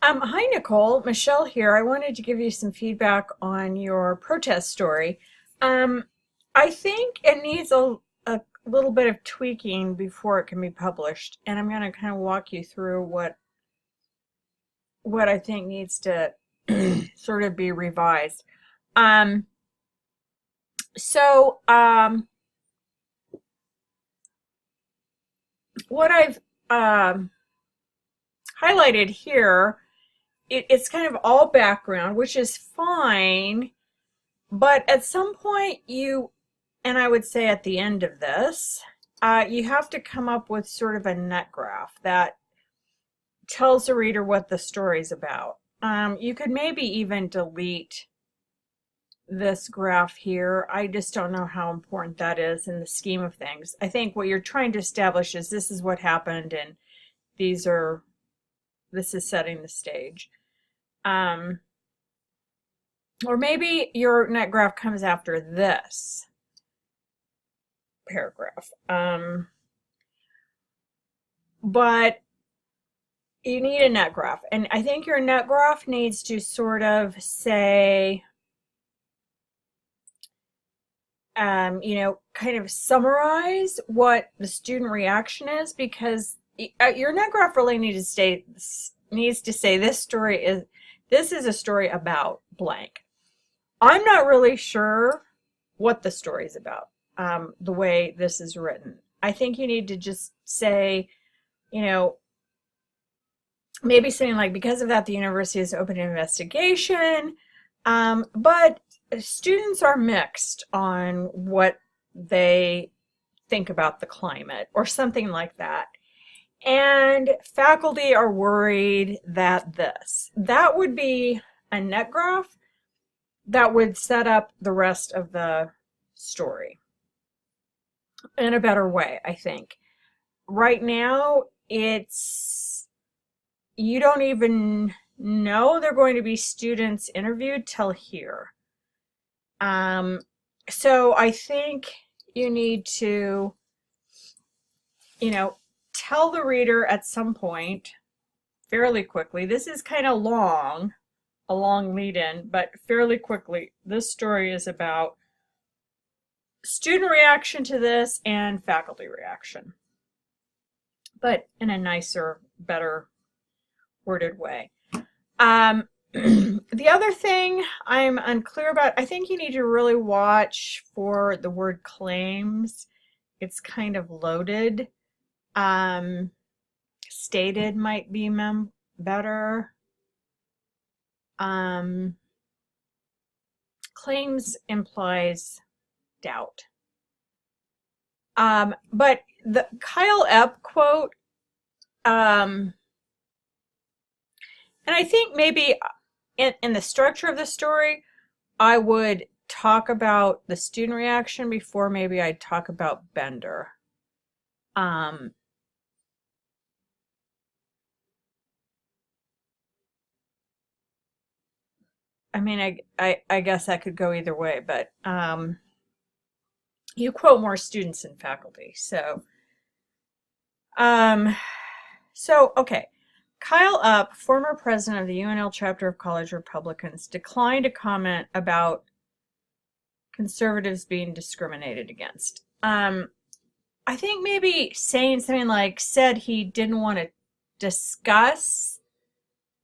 Hi, Nicole. Michelle here. I wanted to give you some feedback on your protest story. Um, I think it needs a little bit of tweaking before it can be published, and I'm going to kind of walk you through what I think needs to sort of be revised. Um, so, what I've um, highlighted here, it's kind of all background, which is fine. But at some point, and I would say at the end of this, you have to come up with sort of a net graph that tells the reader what the story's about. You could maybe even delete this graph here. I just don't know how important that is in the scheme of things. I think what you're trying to establish is this is what happened, and these are this is setting the stage. Um, or maybe your net graph comes after this paragraph. But you need a net graph. And I think your net graph needs to sort of say, kind of summarize what the student reaction is, because your net graph really needs to say this is a story about blank. I'm not really sure what the story is about, the way this is written. I think you need to just say, you know, maybe something like, because of that, the university has opened an investigation, but students are mixed on what they think about the climate, or something like that. And faculty are worried that that would be a net graph that would set up the rest of the story in a better way, I think. Right now, you don't even know they're going to be students interviewed till here. Um, so I think you need to, tell the reader at some point fairly quickly. This is kind of a long lead in, but fairly quickly, this story is about student reaction to this and faculty reaction, but in a nicer, better worded way. The other thing I'm unclear about, I think you need to really watch for the word claims. It's kind of loaded. Stated might be better. Um, Claims implies doubt. But the Kyle Epp quote, and I think maybe in the structure of the story, I would talk about the student reaction before maybe I'd talk about Bender. Um, I mean, I guess that could go either way, but you quote more students than faculty. Um, okay. Kyle Upp, former president of the UNL chapter of College Republicans, declined to comment about conservatives being discriminated against. I think maybe saying something like, said he didn't want to discuss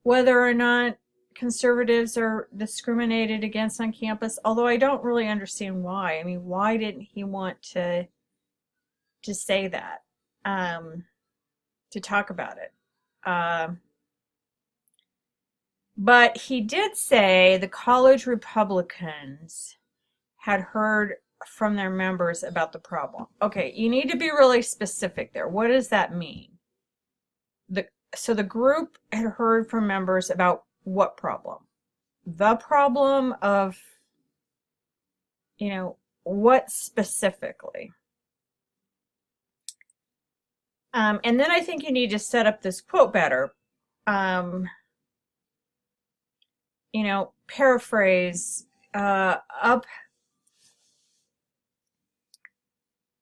whether or not conservatives are discriminated against on campus, although I don't really understand why. I mean, why didn't he want to say that, to talk about it? But he did say the college Republicans had heard from their members about the problem. Okay, you need to be really specific there. What does that mean? So the group had heard from members about what problem? The problem of, what specifically? And then I think you need to set up this quote better. Paraphrase, up,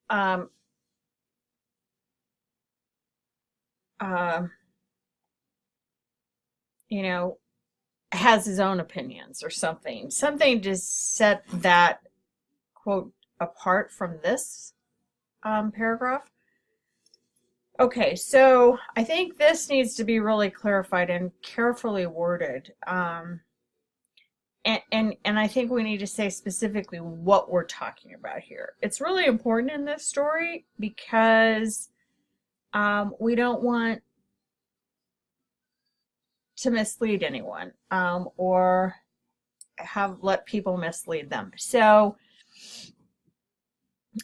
um, uh, you know, has his own opinions or something. Something to set that quote apart from this paragraph. Okay, so I think this needs to be really clarified and carefully worded. And I think we need to say specifically what we're talking about here. It's really important in this story because we don't want to mislead anyone or let people mislead them. So,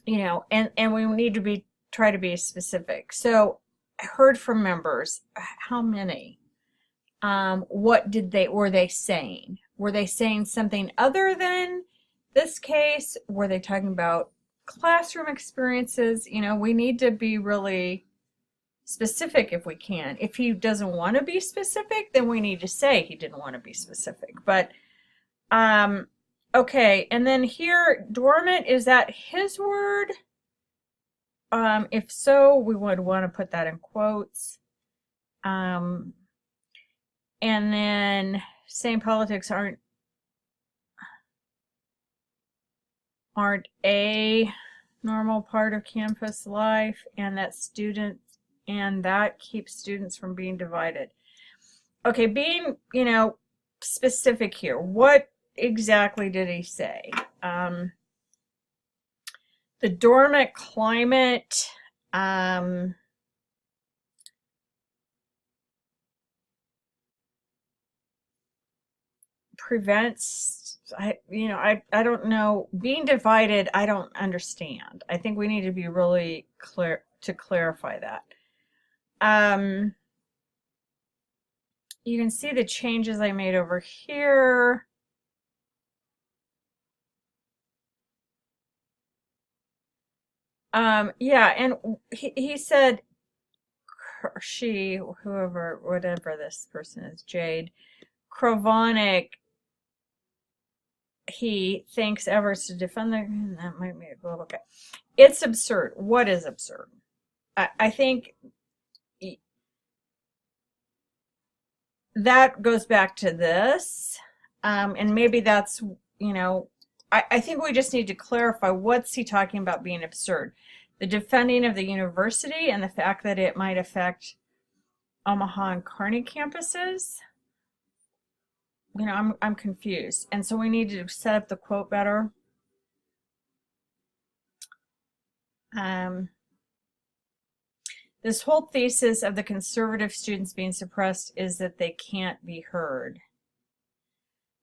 and we need to try to be specific. So I heard from members, how many? What were they saying? Were they saying something other than this case? Were they talking about classroom experiences? We need to be really specific if we can. If he doesn't want to be specific, then we need to say he didn't want to be specific. But okay, and then here, dormant, is that his word? If so, we would want to put that in quotes. And then saying politics aren't a normal part of campus life, and that keeps students from being divided. Okay, being, specific here. What exactly did he say? The dormant climate, prevents, I don't know, being divided, I don't understand. I think we need to be really clear to clarify that. You can see the changes I made over here. Yeah, and he said, she, whoever, whatever this person is, Jade, Krovonic, he thinks efforts to defend that might be a little, okay. It's absurd. What is absurd? I think that goes back to this, and maybe that's, I think we just need to clarify, what's he talking about being absurd? The defending of the university and the fact that it might affect Omaha and Kearney campuses? I'm confused. And so we need to set up the quote better. This whole thesis of the conservative students being suppressed is that they can't be heard.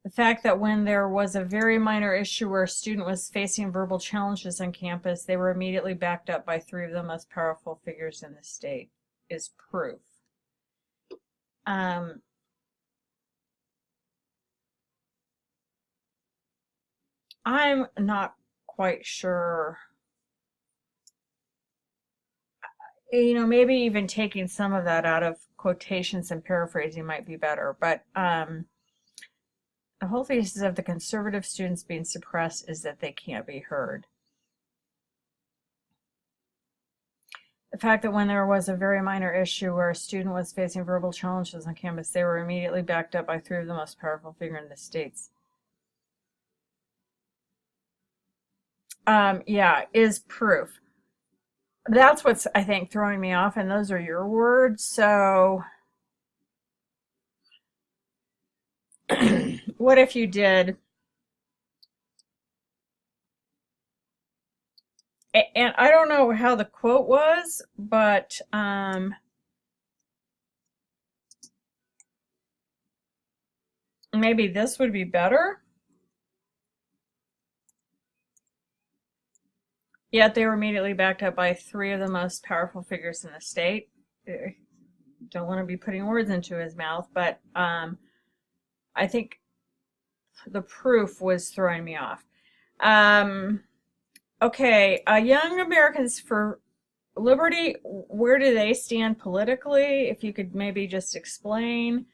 The fact that when there was a very minor issue where a student was facing verbal challenges on campus, they were immediately backed up by 3 of the most powerful figures in the state is proof. I'm not quite sure. Maybe even taking some of that out of quotations and paraphrasing might be better. But the whole thesis of the conservative students being suppressed is that they can't be heard. The fact that when there was a very minor issue where a student was facing verbal challenges on campus, they were immediately backed up by 3 of the most powerful figures in the states. Yeah, is proof. That's what's, I think, throwing me off, and those are your words. So what if you did, and I don't know how the quote was, but maybe this would be better. Yet they were immediately backed up by 3 of the most powerful figures in the state. Don't want to be putting words into his mouth, but I think the proof was throwing me off. Okay, Young Americans for Liberty, where do they stand politically? If you could maybe just explain.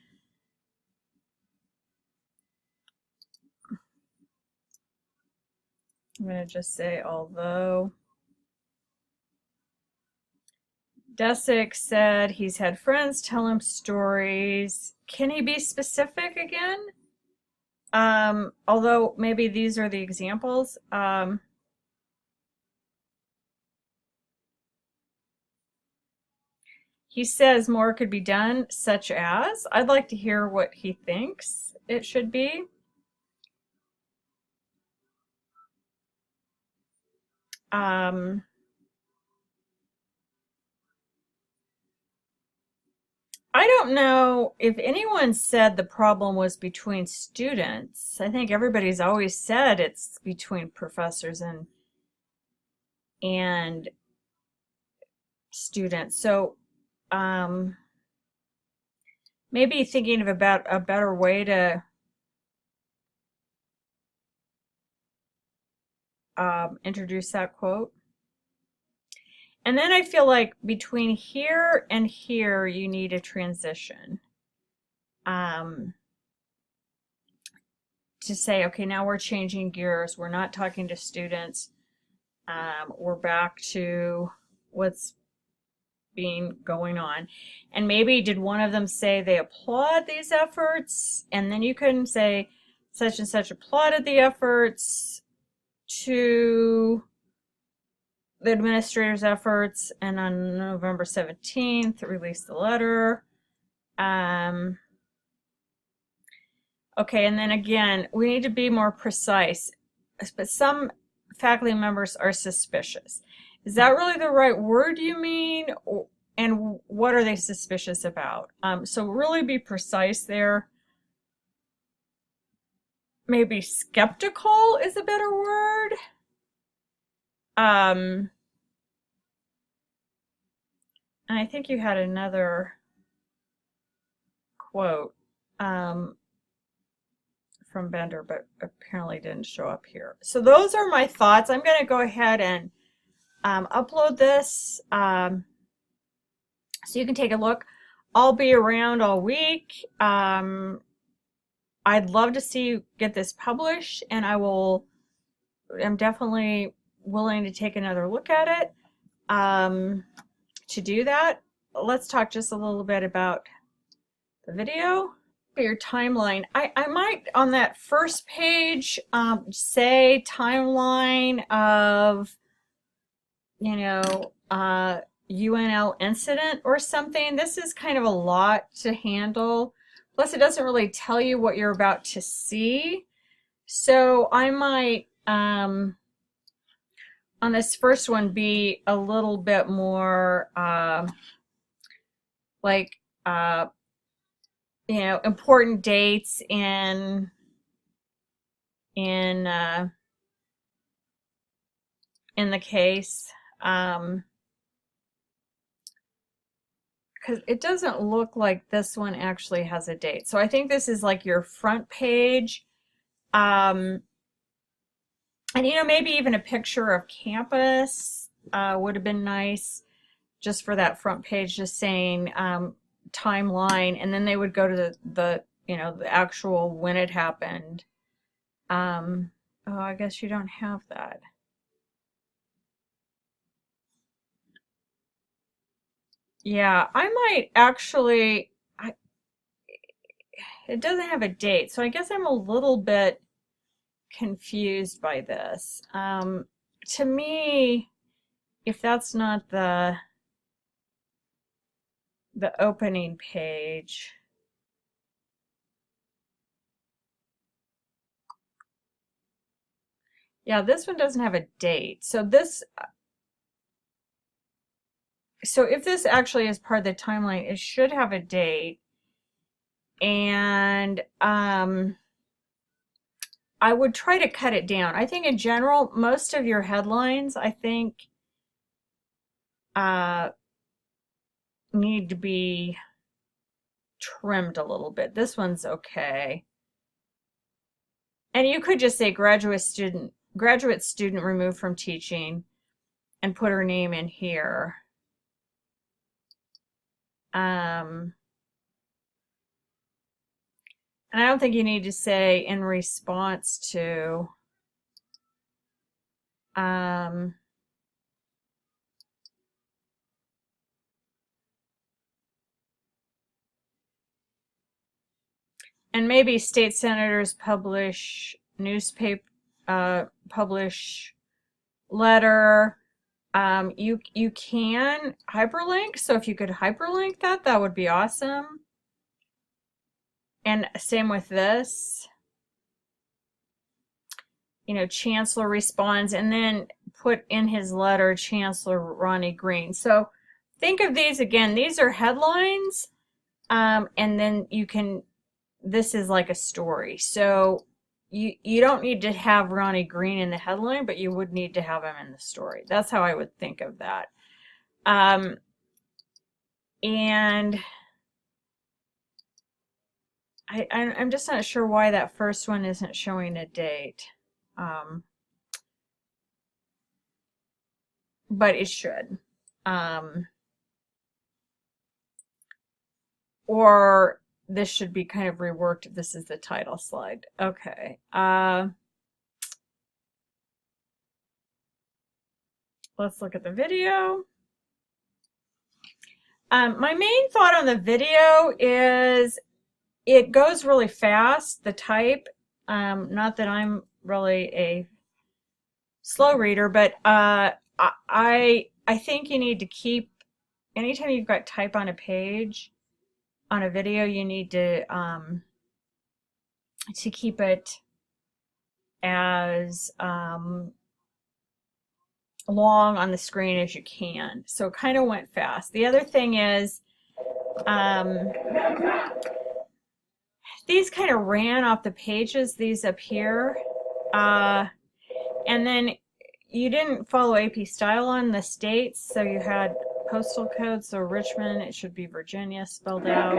I'm going to just say, although Desick said he's had friends tell him stories. Can he be specific again? Although maybe these are the examples. He says more could be done, such as. I'd like to hear what he thinks it should be. I don't know if anyone said the problem was between students. I think everybody's always said it's between professors and students. So maybe thinking of about a better way to introduce that quote. And then I feel like between here and here, you need a transition. To say, okay, now we're changing gears. We're not talking to students. We're back to what's being going on. And maybe did one of them say they applaud these efforts? And then you can say such and such applauded the efforts to the administrator's efforts, and on November 17th released the letter. Okay, and then again, we need to be more precise, but some faculty members are suspicious. Is that really the right word you mean? And what are they suspicious about? So really be precise there. Maybe skeptical is a better word. And I think you had another quote from Bender, but apparently didn't show up here. So those are my thoughts. I'm going to go ahead and upload this so you can take a look. I'll be around all week. I'd love to see you get this published, and I'm definitely willing to take another look at it. To do that, let's talk just a little bit about the video. Your timeline. I might on that first page say timeline of, you know, UNL incident or something. This is kind of a lot to handle. Plus it doesn't really tell you what you're about to see. So I might on this first one be a little bit more like you know, important dates in the case, because it doesn't look like this one actually has a date. So I think this is like your front page, and you know, maybe even a picture of campus would have been nice, just for that front page, just saying timeline, and then they would go to the you know, the actual when it happened. Oh, I guess you don't have that. Yeah, I might actually, it doesn't have a date, so I guess I'm a little bit confused by this. To me, if that's not the opening page, yeah, this one doesn't have a date. So this, so if this actually is part of the timeline, it should have a date. And I would try to cut it down. I think in general, most of your headlines, I think, need to be trimmed a little bit. This one's okay. And you could just say graduate student removed from teaching and put her name in here. And I don't think you need to say in response to. and maybe state senators publish newspaper, publish letter. You can hyperlink, so if you could hyperlink that, that would be awesome. And same with this. You know, Chancellor responds, and then put in his letter, Chancellor Ronnie Green. So think of these again. These are headlines, and then you can, this is like a story. So you don't need to have Ronnie Green in the headline, but you would need to have him in the story. That's how I would think of that. And I'm just not sure why that first one isn't showing a date. But it should. Or this should be kind of reworked if this is the title slide. Okay. Let's look at the video. My main thought on the video is it goes really fast, the type. Not that I'm really a slow reader, but I think you need to keep, anytime you've got type on a page, on a video, you need to keep it as long on the screen as you can. So it kind of went fast. The other thing is these kind of ran off the pages, these up here. And then you didn't follow AP style on the states, so you had postal code. So Richmond, it should be Virginia spelled out.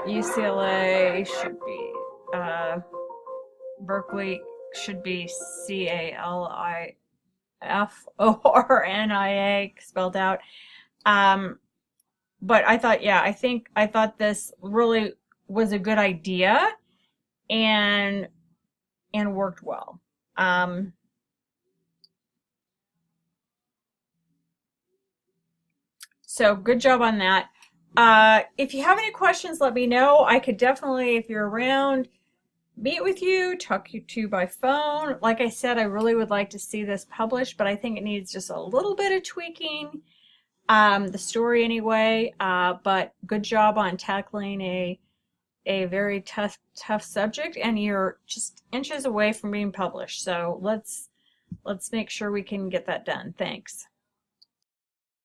UCLA should be, Berkeley should be CALIFORNIA spelled out. But I thought, yeah, I thought this really was a good idea and worked well. So good job on that. If you have any questions, let me know. I could definitely, if you're around, meet with you, talk to you by phone. Like I said, I really would like to see this published, but I think it needs just a little bit of tweaking. The story anyway, but good job on tackling a very tough subject, and you're just inches away from being published. So let's make sure we can get that done. Thanks.